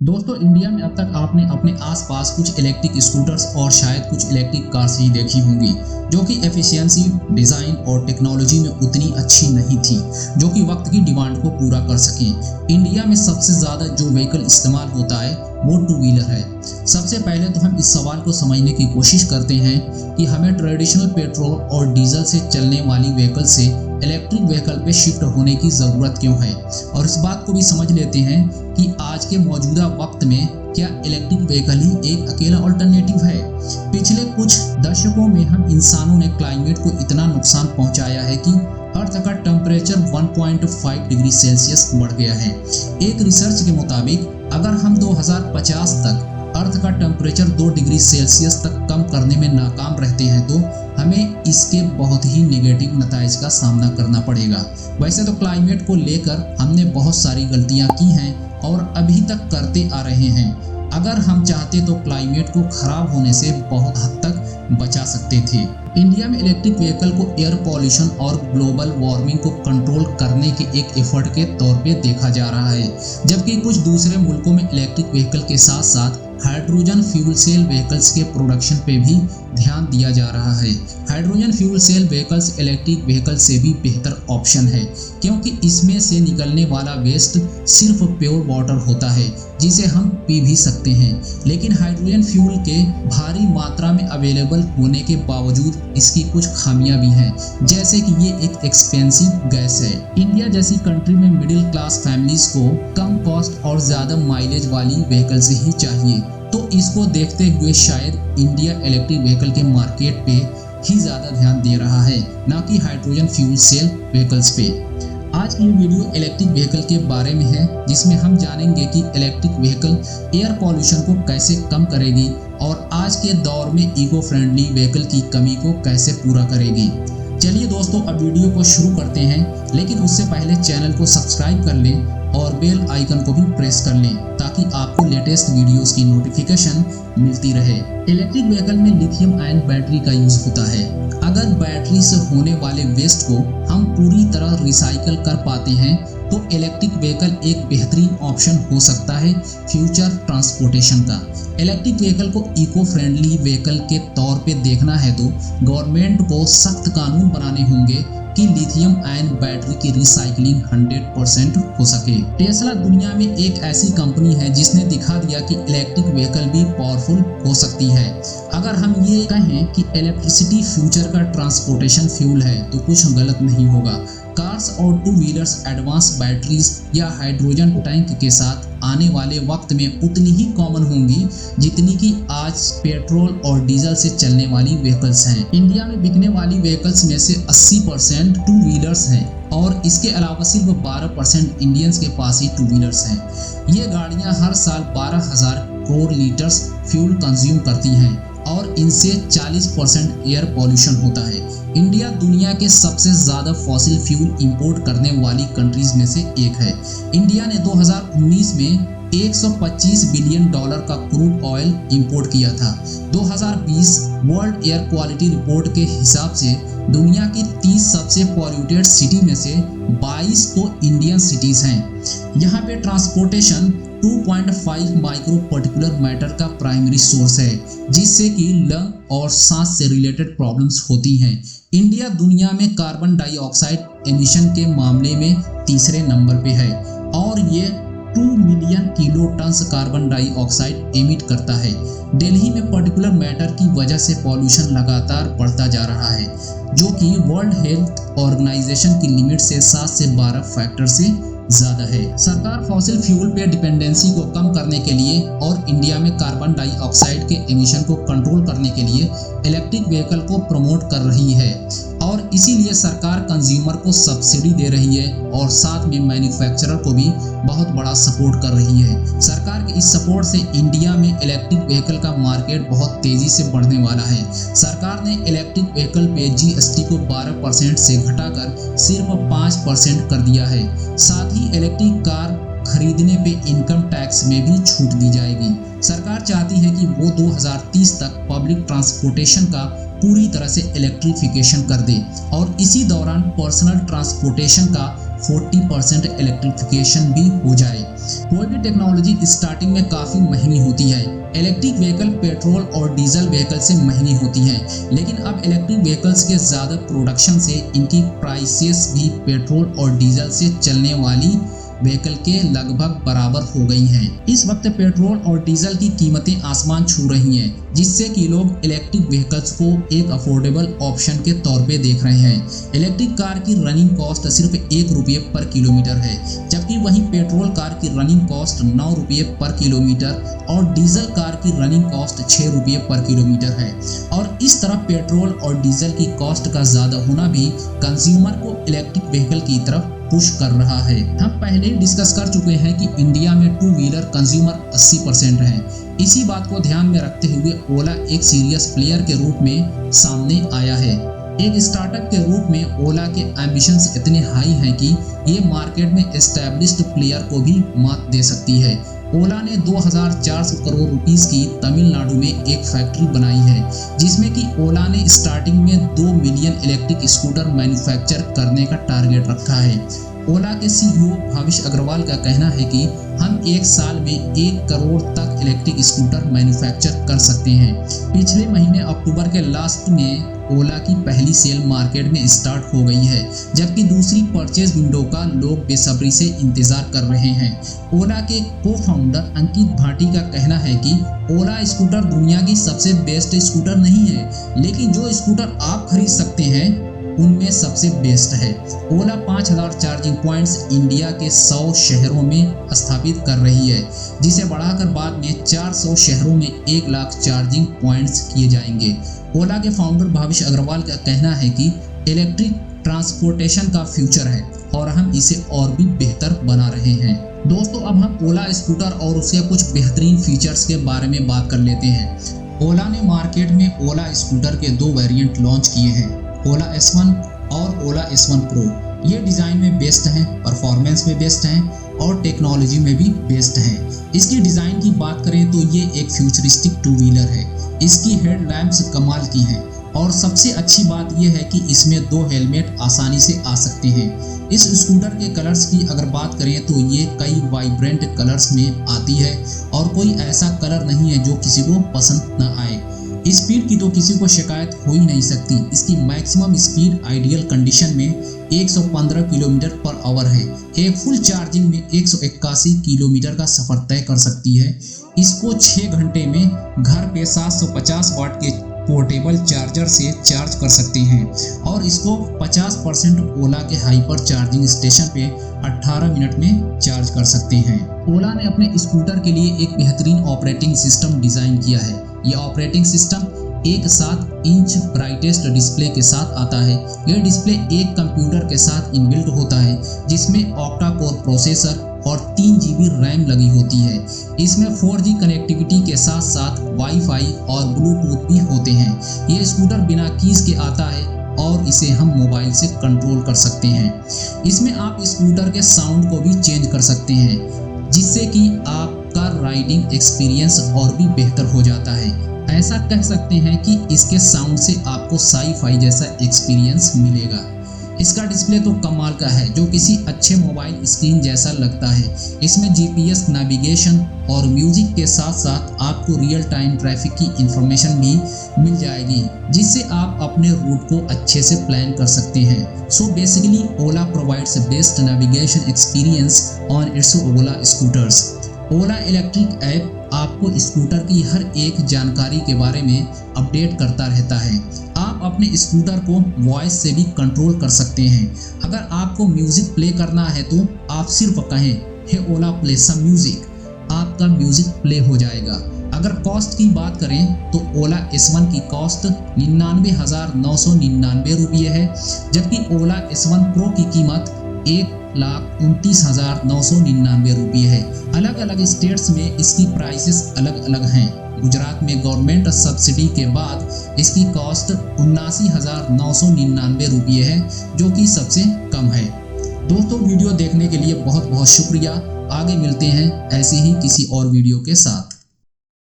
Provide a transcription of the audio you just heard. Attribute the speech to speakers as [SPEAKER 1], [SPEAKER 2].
[SPEAKER 1] दोस्तों इंडिया में अब तक आपने अपने आसपास कुछ इलेक्ट्रिक स्कूटर्स और शायद कुछ इलेक्ट्रिक कार्स ही देखी होंगी जो कि एफिशिएंसी, डिज़ाइन और टेक्नोलॉजी में उतनी अच्छी नहीं थी जो कि वक्त की डिमांड को पूरा कर सकें। इंडिया में सबसे ज़्यादा जो व्हीकल इस्तेमाल होता है वो टू व्हीलर है। सबसे पहले तो हम इस सवाल को समझने की कोशिश करते हैं कि हमें ट्रेडिशनल पेट्रोल और डीजल से चलने वाली व्हीकल से इलेक्ट्रिक व्हीकल पे शिफ्ट होने की ज़रूरत क्यों है, और इस बात को भी समझ लेते हैं कि आज के मौजूदा वक्त में क्या इलेक्ट्रिक व्हीकल ही एक अकेला अल्टरनेटिव है। पिछले कुछ दशकों में हम इंसानों ने क्लाइमेट को इतना नुकसान पहुंचाया है कि अर्थ का टेम्परेचर 1.5 डिग्री सेल्सियस बढ़ गया है। एक रिसर्च के मुताबिक अगर हम 2050 तक अर्थ का टेम्परेचर 2 डिग्री सेल्सियस तक कम करने में नाकाम रहते हैं तो हमें इसके बहुत ही नेगेटिव नताइज का सामना करना पड़ेगा। वैसे तो क्लाइमेट को लेकर हमने बहुत सारी गलतियां की हैं और अभी तक करते आ रहे हैं। अगर हम चाहते तो क्लाइमेट को खराब होने से बहुत हद तक बचा सकते थे। इंडिया में इलेक्ट्रिक व्हीकल को एयर पॉल्यूशन और ग्लोबल वार्मिंग को कंट्रोल करने के एक एफर्ट के तौर पे देखा जा रहा है, जबकि कुछ दूसरे मुल्कों में इलेक्ट्रिक व्हीकल के साथ साथ हाइड्रोजन फ्यूल सेल व्हीकल्स के प्रोडक्शन पे भी ध्यान दिया जा रहा है। Hydrogen fuel cell vehicles electric vehicle से भी बेहतर ऑप्शन है क्योंकि इसमें से निकलने वाला वेस्ट सिर्फ प्योर वाटर होता है जिसे हम पी भी सकते हैं, लेकिन हाइड्रोजन फ्यूल के भारी मात्रा में अवेलेबल होने के बावजूद इसकी कुछ खामियां भी हैं, जैसे कि ये एक एक्सपेंसिव गैस है। इंडिया जैसी कंट्री में मिडिल क्लास फैमिलीज को कम कॉस्ट और ज़्यादा माइलेज वाली व्हीकल्स ही चाहिए, तो इसको देखते हुए शायद इंडिया इलेक्ट्रिक व्हीकल के मार्केट पे ही ज़्यादा ध्यान दे रहा है, ना कि हाइड्रोजन फ्यूल सेल व्हीकल्स पे। आज की ये वीडियो इलेक्ट्रिक व्हीकल के बारे में है, जिसमें हम जानेंगे कि इलेक्ट्रिक व्हीकल एयर पॉल्यूशन को कैसे कम करेगी और आज के दौर में इको फ्रेंडली व्हीकल की कमी को कैसे पूरा करेगी। चलिए दोस्तों, अब वीडियो को शुरू करते हैं, लेकिन उससे पहले चैनल को सब्सक्राइब कर लें और बेल आइकन को भी प्रेस कर लें ताकि आपको लेटेस्ट वीडियोस की नोटिफिकेशन मिलती रहे। इलेक्ट्रिक व्हीकल में लिथियम आयन बैटरी का यूज होता है। अगर बैटरी से होने वाले वेस्ट को हम पूरी तरह रिसाइकल कर पाते हैं तो इलेक्ट्रिक व्हीकल एक बेहतरीन ऑप्शन हो सकता है फ्यूचर ट्रांसपोर्टेशन का। इलेक्ट्रिक व्हीकल को इको फ्रेंडली व्हीकल के तौर पे देखना है तो गवर्नमेंट को सख्त कानून बनाने होंगे कि लिथियम आयन बैटरी की रिसाइकलिंग 100% हो सके। टेस्ला दुनिया में एक ऐसी कंपनी है जिसने दिखा दिया कि इलेक्ट्रिक व्हीकल भी पावरफुल हो सकती है। अगर हम ये कहें कि इलेक्ट्रिसिटी फ्यूचर का ट्रांसपोर्टेशन फ्यूल है तो कुछ गलत नहीं होगा। कार्स और टू व्हीलर्स एडवांस बैटरीज या हाइड्रोजन टैंक के साथ आने वाले वक्त में उतनी ही कॉमन होंगी जितनी कि आज पेट्रोल और डीजल से चलने वाली व्हीकल्स हैं। इंडिया में बिकने वाली व्हीकल्स में से 80% टू व्हीलर्स हैं और इसके अलावा सिर्फ 12% इंडियंस के पास ही टू व्हीलर्स हैं। ये गाड़ियां हर साल 12,000 करोड़ लीटर्स फ्यूल कंज्यूम करती हैं और इनसे 40% एयर पॉल्यूशन होता है। इंडिया दुनिया के सबसे ज़्यादा फॉसिल फ्यूल इंपोर्ट करने वाली कंट्रीज में से एक है। इंडिया ने 2019 में $125 बिलियन का क्रूड ऑयल इंपोर्ट किया था। 2020 वर्ल्ड एयर क्वालिटी रिपोर्ट के हिसाब से दुनिया की 30 सबसे पॉल्यूटेड सिटी में से 22 तो इंडियन सिटीज़ हैं। यहाँ पे ट्रांसपोर्टेशन 2.5 माइक्रो पर्टिकुलर मैटर का प्राइमरी सोर्स है, जिससे कि लंग और सांस से रिलेटेड प्रॉब्लम्स होती हैं। इंडिया दुनिया में कार्बन डाइऑक्साइड एमिशन के मामले में तीसरे नंबर पे है और ये 2 million kilo ton carbon dioxide emit करता है। दिल्ली में पर्टिकुलर मैटर की वजह से पॉल्यूशन लगातार बढ़ता जा रहा है, जो कि वर्ल्ड हेल्थ ऑर्गेनाइजेशन की लिमिट से 7 से 12 फैक्टर से ज़्यादा है। सरकार फॉसिल फ्यूल पे डिपेंडेंसी को कम करने के लिए और इंडिया में कार्बन डाइऑक्साइड के एमिशन को कंट्रोल करने के लिए इलेक्ट्रिक व्हीकल को प्रमोट कर रही है और इसीलिए सरकार कंज्यूमर को सब्सिडी दे रही है और साथ में मैन्युफैक्चरर को भी बहुत बड़ा सपोर्ट कर रही है। सरकार के इस सपोर्ट से इंडिया में इलेक्ट्रिक व्हीकल का मार्केट बहुत तेज़ी से बढ़ने वाला है। सरकार ने इलेक्ट्रिक व्हीकल पे जीएसटी को 12% से घटाकर सिर्फ 5% कर दिया है। साथ ही इलेक्ट्रिक कार खरीदने पे इनकम टैक्स में भी छूट दी जाएगी। सरकार चाहती है कि वो 2030 तक पब्लिक ट्रांसपोर्टेशन का पूरी तरह से इलेक्ट्रिफिकेशन कर दे और इसी दौरान पर्सनल ट्रांसपोर्टेशन का 40% इलेक्ट्रिफिकेशन भी हो जाए। कोई भी टेक्नोलॉजी स्टार्टिंग में काफ़ी महंगी होती है। इलेक्ट्रिक व्हीकल पेट्रोल और डीजल व्हीकल से महंगी होती हैं, लेकिन अब इलेक्ट्रिक व्हीकल्स के ज़्यादा प्रोडक्शन से इनकी प्राइसेस भी पेट्रोल और डीजल से चलने वाली व्हीकल के लगभग बराबर हो गई हैं। इस वक्त पेट्रोल और डीजल की कीमतें आसमान छू रही हैं, जिससे कि लोग इलेक्ट्रिक व्हीकल्स को एक अफोर्डेबल ऑप्शन के तौर पे देख रहे हैं। इलेक्ट्रिक कार की रनिंग कॉस्ट सिर्फ 1 रुपये पर किलोमीटर है, जबकि वहीं पेट्रोल कार की रनिंग कॉस्ट 9 रुपये पर किलोमीटर और डीजल कार की रनिंग कॉस्ट 6 रुपये पर किलोमीटर है। और इस तरह पेट्रोल और डीजल की कॉस्ट का ज़्यादा होना भी कंज्यूमर को इलेक्ट्रिक व्हीकल की तरफ पुश कर रहा है। हम पहले ही डिस्कस कर चुके हैं कि इंडिया में टू व्हीलर कंज्यूमर 80% है। इसी बात को ध्यान में रखते हुए ओला एक सीरियस प्लेयर के रूप में सामने आया है। एक स्टार्टअप के रूप में ओला के एम्बिशंस इतने हाई हैं कि ये मार्केट में एस्टैब्लिश्ड प्लेयर को भी मात दे सकती है। ओला ने 2400 करोड़ रुपीस की तमिलनाडु में एक फैक्ट्री बनाई है, जिसमें कि ओला ने स्टार्टिंग में 2 मिलियन इलेक्ट्रिक स्कूटर मैन्युफैक्चर करने का टारगेट रखा है। ओला के सीईओ भाविश अग्रवाल का कहना है कि हम एक साल में 1 करोड़ तक इलेक्ट्रिक स्कूटर मैन्युफैक्चर कर सकते हैं। पिछले महीने अक्टूबर के लास्ट में ओला की पहली सेल मार्केट में स्टार्ट हो गई है, जबकि दूसरी परचेज विंडो का लोग बेसब्री से इंतजार कर रहे हैं। ओला के को फाउंडर अंकित भाटी का कहना है कि ओला स्कूटर दुनिया की सबसे बेस्ट स्कूटर नहीं है, लेकिन जो स्कूटर आप खरीद सकते हैं उनमें सबसे बेस्ट है। ओला 5000 चार्जिंग पॉइंट्स इंडिया के 100 शहरों में स्थापित कर रही है, जिसे बढ़ाकर बाद में 400 शहरों में 1 लाख चार्जिंग पॉइंट्स किए जाएंगे। ओला के फाउंडर भाविश अग्रवाल का कहना है कि इलेक्ट्रिक ट्रांसपोर्टेशन का फ्यूचर है और हम इसे और भी बेहतर बना रहे हैं। दोस्तों, अब हम ओला स्कूटर और उसके कुछ बेहतरीन फीचर्स के बारे में बात कर लेते हैं। ओला ने मार्केट में ओला स्कूटर के 2 वेरिएंट लॉन्च किए हैं, ओला S1 और ओला S1 Pro। ये डिज़ाइन में बेस्ट हैं, परफॉर्मेंस में बेस्ट हैं और टेक्नोलॉजी में भी बेस्ट हैं। इसकी डिज़ाइन की बात करें तो ये एक फ्यूचरिस्टिक टू व्हीलर है। इसकी हेड लैम्प्स कमाल की हैं और सबसे अच्छी बात यह है कि इसमें 2 हेलमेट आसानी से आ सकते हैं। इस स्कूटर के कलर्स की अगर बात करें तो ये कई वाइब्रेंट कलर्स में आती है और कोई ऐसा कलर नहीं है जो किसी को पसंद न आए। स्पीड की तो किसी को शिकायत हो ही नहीं सकती। इसकी मैक्सिमम स्पीड आइडियल कंडीशन में 115 किलोमीटर पर आवर है। एक फुल चार्जिंग में 181 किलोमीटर का सफर तय कर सकती है। इसको 6 घंटे में घर पे 750 वाट के पोर्टेबल चार्जर से चार्ज कर सकते हैं और इसको 50% ओला के हाइपर चार्जिंग स्टेशन पे 18 मिनट में चार्ज कर सकते हैं। ओला ने अपने स्कूटर के लिए एक बेहतरीन ऑपरेटिंग सिस्टम डिजाइन किया है। यह ऑपरेटिंग सिस्टम एक 7 इंच ब्राइटेस्ट डिस्प्ले के साथ आता है। यह डिस्प्ले एक कंप्यूटर के साथ इनबिल्ट होता है, जिसमें ऑक्टा कोर प्रोसेसर और 3 GB रैम लगी होती है। इसमें 4G कनेक्टिविटी के साथ साथ वाईफाई और ब्लूटूथ भी होते हैं। ये स्कूटर बिना कीज के आता है और इसे हम मोबाइल से कंट्रोल कर सकते हैं। इसमें आप स्कूटर के साउंड को भी चेंज कर सकते हैं, जिससे कि आपका राइडिंग एक्सपीरियंस और भी बेहतर हो जाता है। ऐसा कह सकते हैं कि इसके साउंड से आपको साई-फाई जैसा एक्सपीरियंस मिलेगा। इसका डिस्प्ले तो कमाल का है, जो किसी अच्छे मोबाइल स्क्रीन जैसा लगता है। इसमें GPS नेविगेशन और म्यूजिक के साथ साथ आपको रियल टाइम ट्रैफिक की इंफॉर्मेशन भी मिल जाएगी, जिससे आप अपने रूट को अच्छे से प्लान कर सकते हैं। So basically Ola provides best navigation experience on it's Ola scooters. Ola electric app आपको स्कूटर की हर एक जानकारी के बारे में अपडेट करता रहता है। आप अपने स्कूटर को वॉइस से भी कंट्रोल कर सकते हैं। अगर आपको म्यूजिक प्ले करना है तो आप सिर्फ कहें, हे ओला प्ले सम म्यूजिक, आपका म्यूजिक प्ले हो जाएगा। अगर कॉस्ट की बात करें तो ओला S1 की कॉस्ट 99,999 रुपये है, जबकि ओला S1 Pro की कीमत 1,29,999 रुपये है। अलग अलग स्टेट्स में इसकी प्राइसेस अलग अलग हैं। गुजरात में गवर्नमेंट सब्सिडी के बाद इसकी कॉस्ट 79,999 रुपये है, जो कि सबसे कम है। दोस्तों, वीडियो देखने के लिए बहुत बहुत शुक्रिया। आगे मिलते हैं ऐसे ही किसी और वीडियो के साथ।